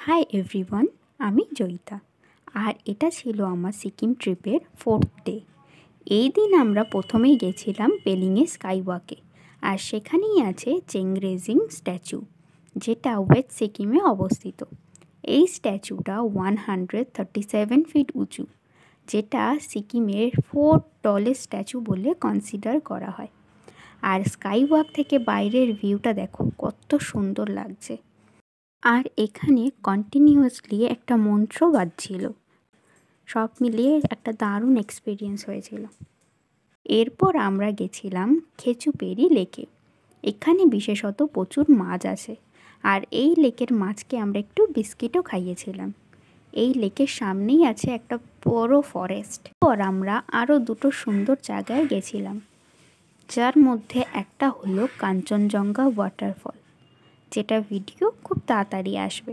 Hi everyone, আমি জয়িতা। আর এটা ছিল আমার সিকিম ট্রিপের 4th ডে। এই দিন আমরা প্রথমেই গেছিলাম পেলিংয়ে স্কাইওয়াকে, আর সেখানেই আছে চেংরেজিং স্ট্যাচু, যেটা ওয়েস্ট সিকিমে অবস্থিত। এই স্ট্যাচুটা 137 ফিট উঁচু, যেটা সিকিমের 4th টলেস্ট স্ট্যাচু বলে কনসিডার করা হয়। আর স্কাইওয়াক থেকে বাইরের ভিউটা দেখো কত সুন্দর লাগছে। আর এখানে কন্টিনিউয়াসলি একটা মন্ত্র বাজছিল। সব মিলিয়ে একটা দারুণ এক্সপিরিয়েন্স হয়েছিল। এরপর আমরা গেছিলাম খেচুপেরি লেকে। এখানে বিশেষত প্রচুর মাছ আছে, আর এই লেকের মাছকে আমরা একটু বিস্কিটও খাইয়েছিলাম। এই লেকের সামনেই আছে একটা বড় ফরেস্ট। পর আমরা আরও দুটো সুন্দর জায়গায় গেছিলাম, যার মধ্যে একটা হলো কাঞ্চনজঙ্ঘা ওয়াটারফল, যেটা ভিডিও খুব তাড়াতাড়ি আসবে।